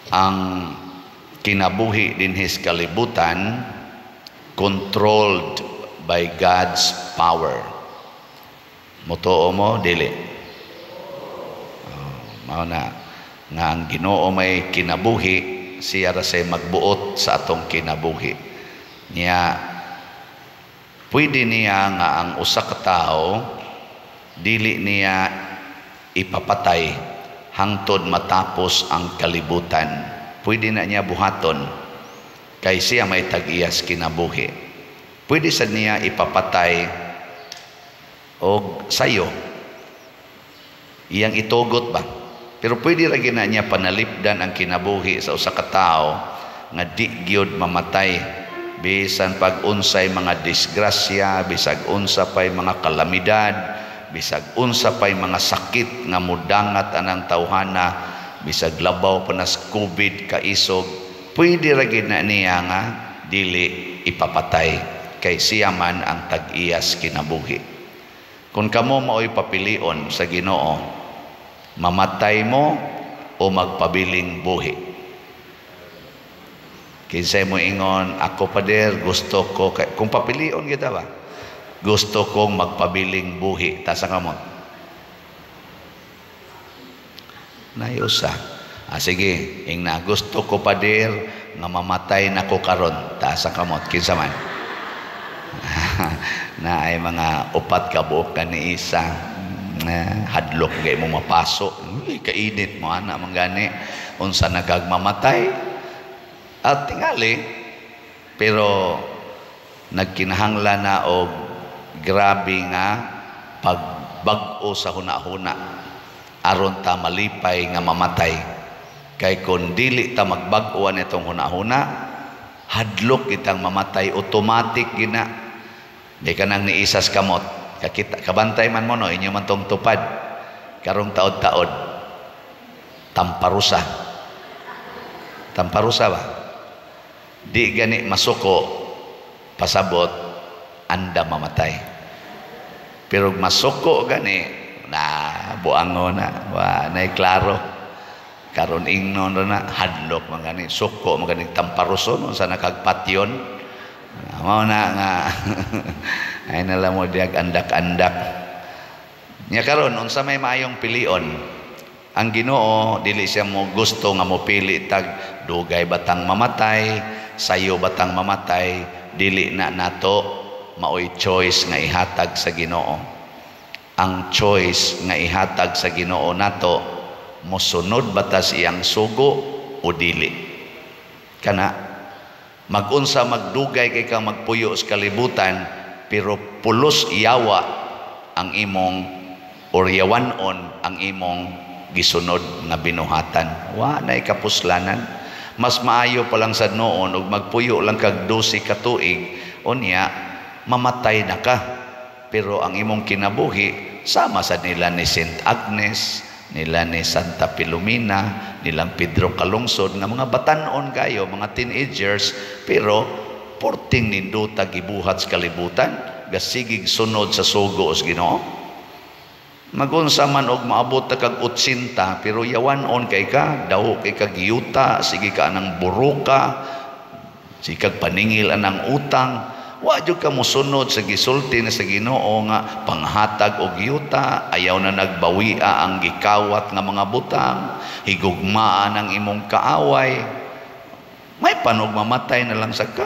ang kinabuhi dinhi sa kalibutan controlled by God's power. Mutuo mo dili? Mao na nga ang Ginoo may kinabuhi, siya ra say magbuot sa atong kinabuhi. Niya pwede niya nga ang usa ka tawo dili niya ipapatay hangtod matapos ang kalibutan. Pwede na niya buhaton kay siya may tag-iyas kinabuhi. Pwede sa niya ipapatay og sayo, iyang itugot ba? Pero pwede ra gina niya panalipdan ang kinabuhi sa usa ka tawo nga di gyud mamatay bisan pag unsay mga disgrasya, bisag unsa pay mga kalamidad, bisag unsa pay mga sakit nga mudangat anang tawhana, bisag labaw pa nas COVID kaisog, pwede ra gina niya nga dili ipapatay kay siya man ang tag-iyas kinabuhi. Kung kamo maoy papilion sa Ginoo, mamatay mo o magpabiling buhi? Kinsay mo ingon, ako pader gusto ko, kung papilion kita ba, gusto kong magpabiling buhi, tasa ka mo nayusa. Sige, ingna gusto ko pader nga mamatay na ko karon, tasa ka mo kinsa man. Na ay mga upat ka buok ka ni isa hadlok gay mo mapaso, kainit mo ana manggani unsa nagagmamatay at tingali, pero nagkinahanglan na og grabe nga pagbag-o sa hunahuna aron ta malipay nga mamatay. Kay kung dili ta magbag-oan itong hunahuna, hadlok kitang mamatay automatic gina. Di ka nang niisas kamot, kakita kabantay man mo no, inyo man tong tupad karong taod-taod tamparusa ba, di gani masuko pasabot anda mamatay. Pero masuko gani na buango na wa nay klaro karon ingnon na hadlok man gani suko man gani tamparuson sa nakagpatyon. Mao na nga ay nala mo diag andak-andak nya karon unsa may maayong pilion. Ang Ginoo dili siya mo gusto nga mopili tag dugay batang mamatay, sayo batang mamatay, dili na nato maoy choice nga ihatag sa Ginoo. Ang choice nga ihatag sa Ginoo nato, mosunod batas iyang sugo o dili. Kana magunsa magdugay kay kang magpuyo sa kalibutan, pero pulos iyawa ang imong or yawanon ang imong gisunod nga binuhatan. Wa nay kapuslanan. Mas maayo pa lang sad noon og magpuyo lang kag 12 ka tuig unya mamatay na ka. Pero ang imong kinabuhi sama sa nila ni Saint Agnes, nila ni Santa Pilomena, nilang Pedro Calungsod nga mga batanon kayo, mga teenagers, pero porting ninduta gibuhat sa kalibutan, gasigig sunod sa sugo sa Ginoo. Magunsa man og maabot ta kag 80 pero yawanon kay ka, daw kay kag yuta, sige ka anang buruka, sige kag paningil anang utang. Wa jud ka mosunod sa gisulti na sa Ginoo nga panghatag og yuta, ayaw na nagbawia ang gikawat nga mga butang, higugmaan ang imong kaaway. May panog mamatay na lang sa ka.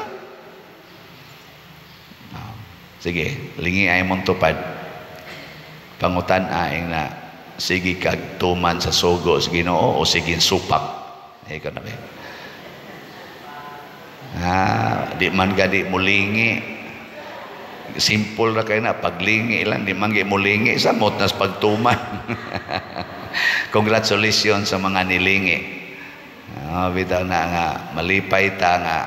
Sige, lingi ay mong tupad. Pangutan aing na sige kag tuman sa sugo sa Ginoo o sige supak. Ikaw na ba? Di man gadi mulingi, simple ra kay na paglingi lang, di man gi mulingi samot nas pagtuman. Congratulations sa mga nilingi. Bitaw na nga malipay ta nga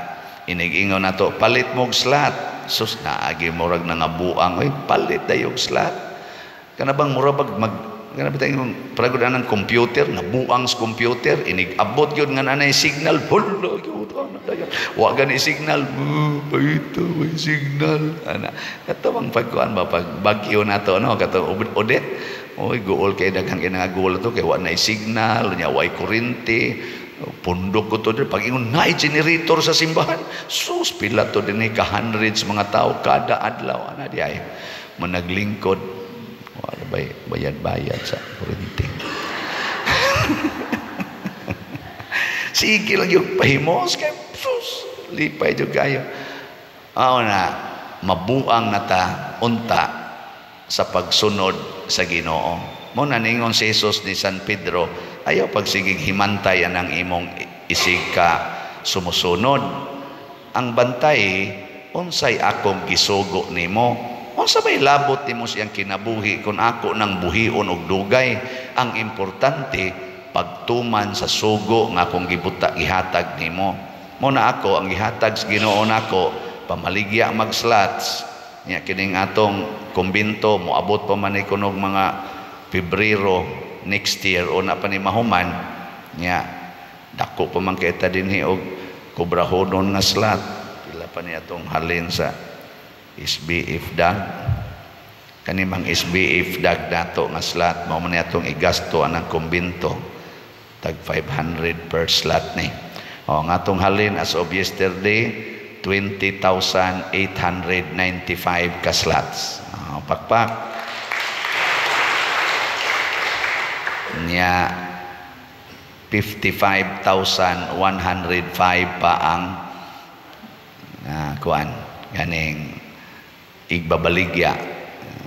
inig-ingon nato palit mo og slot. Sus na agi murag na nga buang, oy palit dayog slot. Kana bang murag kana bitang paragod anang computer na buang sa computer, inig-abot yun nga nanay signal, hulo yun, wa gani signal, paito may signal. Katawang pagkuhan ba, pag bagyo na to, no? Katawang udet, oy, gool kay daghang kinagagool to, kay wa na signal, nya way kurente, Pundok ko to din. Pag ingon, na generator sa simbahan. Sus, pila to din ka hundreds mga tao kada adlaw. Ana di ay. Managlingkod. Wala bayad-bayad sa kurinting. Sige lang yung pahimos. Kaya, sus, lipay yung kayo. Na, mabuang na ta, unta, sa pagsunod sa Ginoo. Muna ningon si Jesus ni San Pedro, ayaw pagsigig himantay ang imong isig ka sumusunod. Ang bantay, unsay akong gisugo nimo. Unsa may labot nimo siyang kinabuhi kung ako nang buhion og dugay. Ang importante, pagtuman sa sugo nga akong gihatag nimo. Muna ako ang gihatag sa Ginoo nako, pamaligya mag-slots. Nya kining atong kumbinto moabot pa man ikunog mga Pebrero next year o na pa ni mahuman nya dako pa man kita dinhi og kubrahodon nga slot. Pila pa ni atong halin sa SBF dag kanimang SBF dag dato nga slot mao man ni atong igasto anang kumbinto tag 500 per slot ni. Ang atong halin as of yesterday 20,895 ka slots. Pakpak. Nya 55,105 pa ang kuan ganing igbabaligya.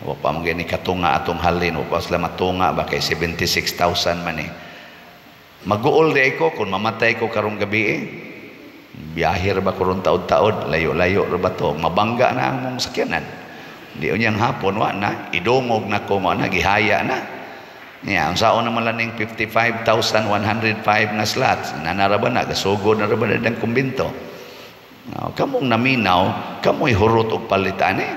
Wa pa mo gani katunga atong halin, wa pa sila matunga ba kay 76,000 man eh. Mag-uol di ko kung mamatay ko karong gabi eh. Biyahir ba kurong taod-taod, layo-layo ba to, mabangga na ang mong sakyanan. Di unyang hapon, wa na, idungog na ko mo na, gihaya na. Ang saon naman lang ng 55,105 na slots, nanaraba na, gasugod na raba na ng kumbinto. Kamong naminaw, kamoy hurot og palitan eh.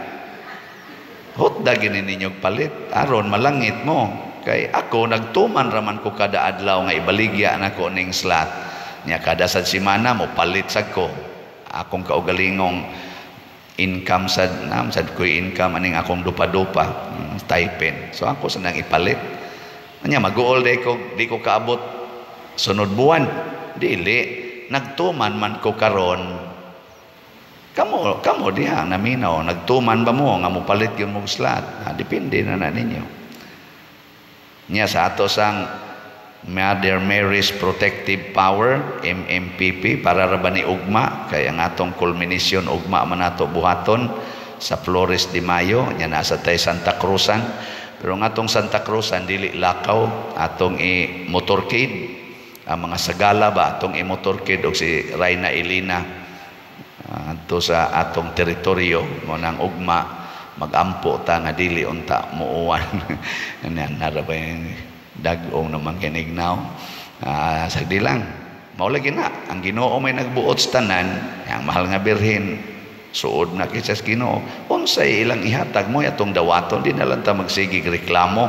Hotda gini ninyong palit, aron malangit mo. Kay ako, nagtuman raman ko kada adlaw nga ibaligya na ko ning slot. Nya kada sa simana mo palit sad ko akong kaugalingong income sad ko income aning akong dupa-dupa stipend. So ako sa nang ipalit. Nya mag-uol di ko kaabot sunod buwan. Dili nagtuman man ko karon. Kamo diha naminaw nagtuman ba mo nga mo palit gyud mo slot. Depende na ninyo. Nya sa ato sang Mother Mary's Protective Power MMPP para ra ba ni ugma kay ang atong culmination ugma man nato buhaton sa Flores de Mayo nya nasa tay Santa Cruzan. Pero ang atong Santa Cruzan dili lakaw atong i-motorcade ang mga sagala ba atong i-motorcade og si Reyna Elena adto sa atong teritoryo mo nang ugma magampo ta nga dili unta muuwan. Nara ba dagong naman kinignaw. Sagdi lang mao lagi na ang Ginoo may nagbuot sa tanan ang mahal nga birhen suod na kisas Ginoo unsay ilang ihatag mo atong dawaton di na lang ta magsigig reklamo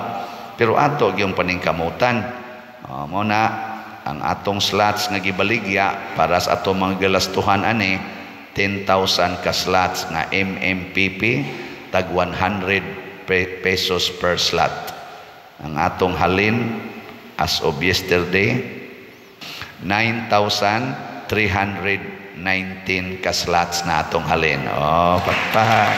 pero ato yung paningkamutan. Mao na ang atong slots nga gibaligya para sa atong mga galastuhan ani 10,000 ka slots nga MMPP tag 100 pesos per slot. Ang atong halin as of yesterday 9,319 ka slots na atong halin. Pagpahal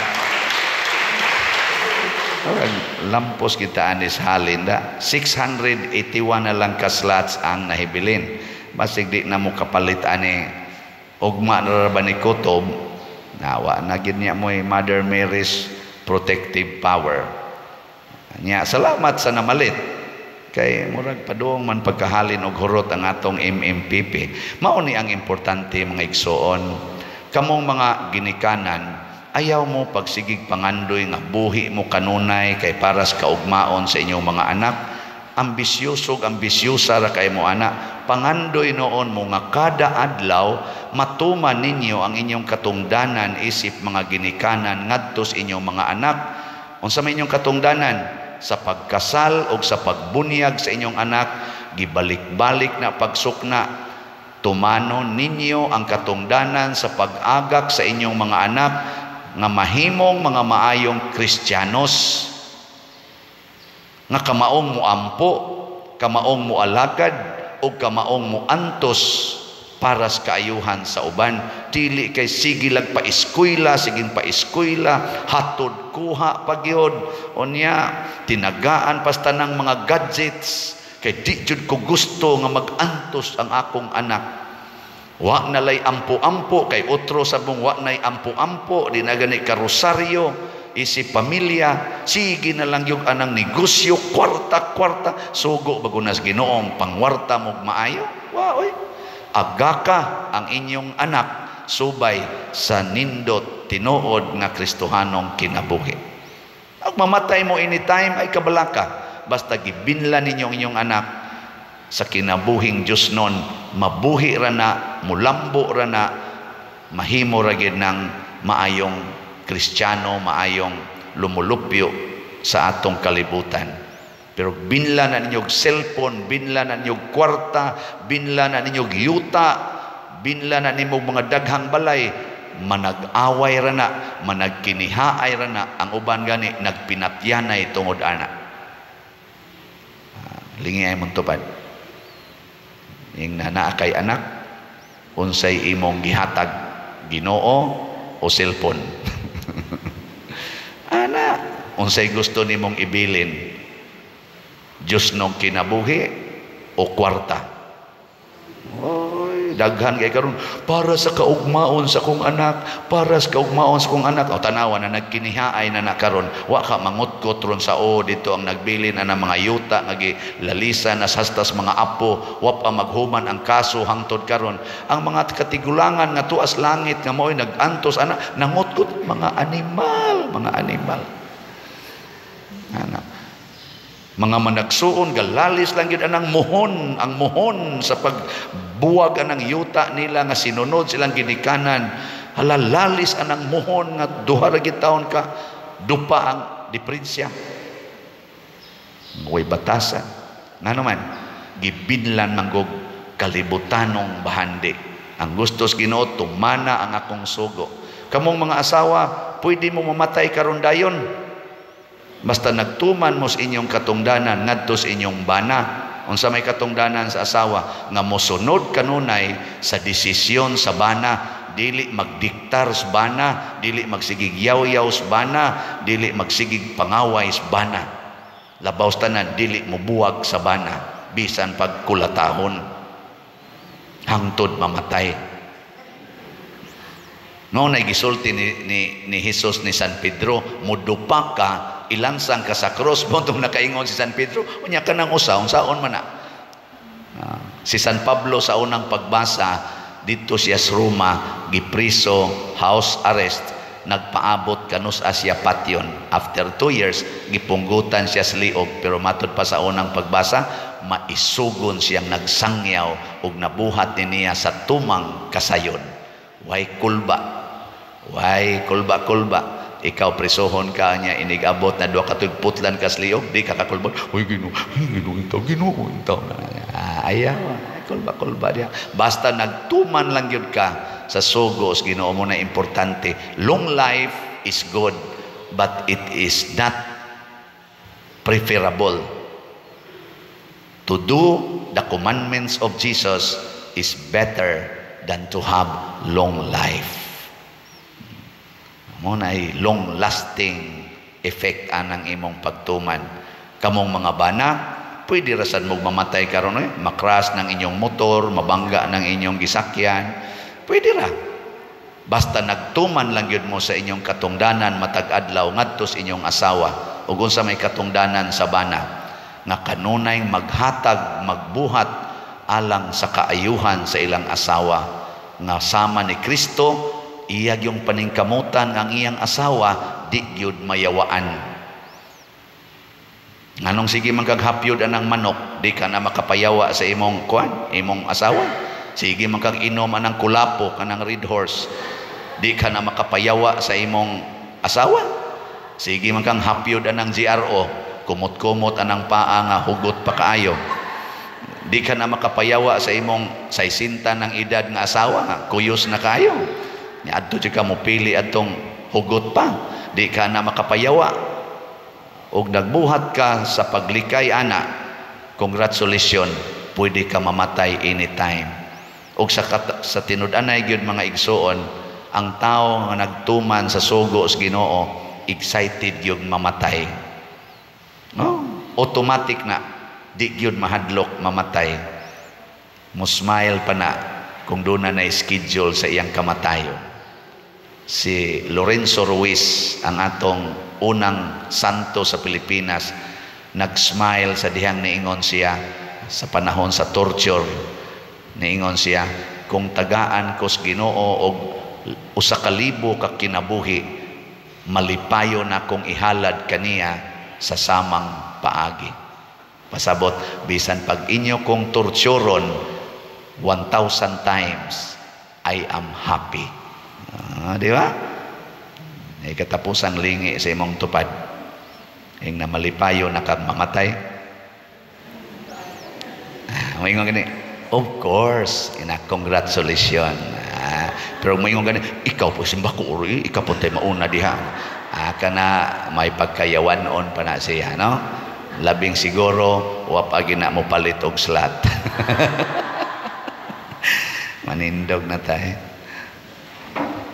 lampos kita anis halin da 681 na lang ka slots ang nahibilin. Basig di na mo kapalit ani ugma na ba ni kutob nawa na gid niya mo Mother Mary's Protective Power. Nya salamat sa namalit kay murag padung man pagkahalin og hurot ang atong MMPP. Mao ni ang importante mga igsoon. Kamong mga ginikanan ayaw mo pagsigig pangandoy nga buhi mo kanunay kay para sa kaugmaon sa inyong mga anak. Ambisyoso ambisyosa ra kay mo anak. Pangandoy noon mo nga kada adlaw matuman ninyo ang inyong katungdanan isip mga ginikanan ngadto sa inyong mga anak. Unsa may inyong katungdanan? Sa pagkasal o sa pagbunyag sa inyong anak, gibalik-balik na pagsukna, tumanon ninyo ang katungdanan sa pag-agak sa inyong mga anak nga mahimong mga maayong Kristiyanos nga kamaong muampo, kamaong mualagad o kamaong mo antos para sa kaayuhan sa uban. Dili kay sige lang pa-eskwela, siging pa-eskwela, hatod kuha pagyod, unya tinagaan pasta ng mga gadgets, kay di jud ko gusto nga mag-antos ang akong anak. Wa na lay ampo-ampo, kay otro sabong wa nay ampo-ampo, di na gani karosaryo, isip pamilya, sige na lang yung anang negosyo, kwarta-kwarta, sugo bagunas Ginoong pangwarta mo maayo. Wa oy. Agaka ang inyong anak subay sa nindot tinuod nga Kristohanong kinabuhi. Ang mamatay mo anytime ay kabalaka, basta gibinlan ninyo inyong anak sa kinabuhing Diyos nun, mabuhi ra na, mulambo ra na, mahimo ra gid ng maayong Kristiyano, maayong lumulupyo sa atong kalibutan. Pero binlan na ninyong cellphone, binlan na ninyong kwarta, binlan na ninyong yuta, binlan na ninyong mga daghang balay, manag-away ra na, managkinihaay ra na, ang uban gani nagpinatyanay tungod ana. Lingi ay mong tupad. Yung nanaa kay anak, unsay imong gihatag, Ginoo o cellphone. Ana, unsay gusto nimong ibilin, Diyos nung kinabuhi o kwarta? Oy, daghan kay karon para sa kaugmaon sa kong anak, para sa kaugmaon sa kong anak. O tanawa na nagkinihaay na nakaron, wa ka mangutkot ron sa dito ang nagbilin na mga yuta nagilalisa na hastas mga apo, wa pa maghuman ang kaso hangtod karon. Ang mga katigulangan nga tuas langit nga mo'y nagantos ana nangutkot mga animal, anak. Mga managsuon galalis lang yun anang muhon, ang muhon sa pagbuwag anang yuta nila nga sinunod silang ginikanan. Halalalis anang muhon nga duha ra gid taon ka dupa ang depresya. Way batasan. Ngano man gibinlan manggog kalibutanong bahandi. Ang gustos Ginoo tumana ang akong sugo. Kamong mga asawa, pwede mo mamatay karon dayon. Basta nagtuman mo sa inyong katungdanan ngadto sa inyong bana. Unsa may katungdanan sa asawa nga mosunod kanunay sa desisyon sa bana, dili magdiktar sa bana, dili magsigig yaw-yaw sa bana, dili magsigig pangaway sa bana. Labaw tanan dili mobuwag sa bana bisan pagkulatahon hangtod mamatay. No na gisulti ni Jesus ni San Pedro, mudupa ka, ilansang ka sa cross. Buntong nakaingon si San Pedro, unya ka nang usaon, saon man na. Si San Pablo sa unang pagbasa, dito siya sa Roma, gipriso, house arrest, nagpaabot kanus Asia Pation. After 2 years, gipunggutan siya sa liog, pero matod pa sa unang pagbasa, maisugon siyang nagsangyaw ug nabuhat niya sa tumang kasayon. Way kulba. Ikaw prisohon ka niya, inigabot na 2 katugputlan kas liog, di ka kakulba. Uy, Ginoo intaw. Ayaw, kulba dia. Basta nagtuman lang yun ka sa sugos, Ginoo mo na importante. Long life is good, but it is not preferable. To do the commandments of Jesus is better than to have long life. Mo na ay long lasting effect anang imong pagtuman. Kamong mga bana, pwede rasan mo mamatay karon makras ng inyong motor, mabangga ng inyong gisakyan, pwede ra. Basta nagtuman lang yun mo sa inyong katungdanan matag adlaw ngadto sa inyong asawa ug unsa may katungdanan sa bana nga kanunay maghatag magbuhat alang sa kaayuhan sa ilang asawa nga sama ni Kristo. Iyag yung paningkamutan ang iyang asawa, di gyud mayawaan. Nganong sige magkaghapyod anang manok, di ka na makapayawa sa imong imong asawa. Sige magkag-inom anang kulapo kanang red horse, di ka na makapayawa sa imong asawa. Sige magkang hapyod anang GRO, kumot-kumot anang paa nga hugot pa kaayo. Di ka na makapayawa sa imong 60 ng edad nga asawa nga kuyos na kayo. Adto jud ka mo pili atong hugot pa, di ka na makapayawa og nagbuhat ka sa paglikay ana. Congratulations, pwede ka mamatay anytime. Ug sa tinud-anay gyud mga igsoon, ang tao nga nagtuman sa sugo sa Ginoo excited gyud mamatay. No? Automatic na di gyud mahadlok mamatay. Mo smile pa na kung doon na schedule sa iyang kamatayon. Si Lorenzo Ruiz, ang atong unang santo sa Pilipinas, nag-smile sa dihang niingon siya sa panahon sa torture. Niingon siya, kung tagaan ko sa Ginoo og 1,000 ka kinabuhi, malipayo na kung ihalad kaniya sa samang paagi. Pasabot, bisan pag inyo kong torturon 1,000 times, I am happy. Di ba? Ay katapusan lingi sa imong tupad. Yung na malipayo na kang mamatay. Mayingon gani, of course, congratulations. Pero mayingon gani, ikaw po simba ko uri, ikaw po tayo mauna diha. Kana may pagkayawanon pa na siya, no? Labing siguro, wapagi na mo palit og slot. Manindog na tayo.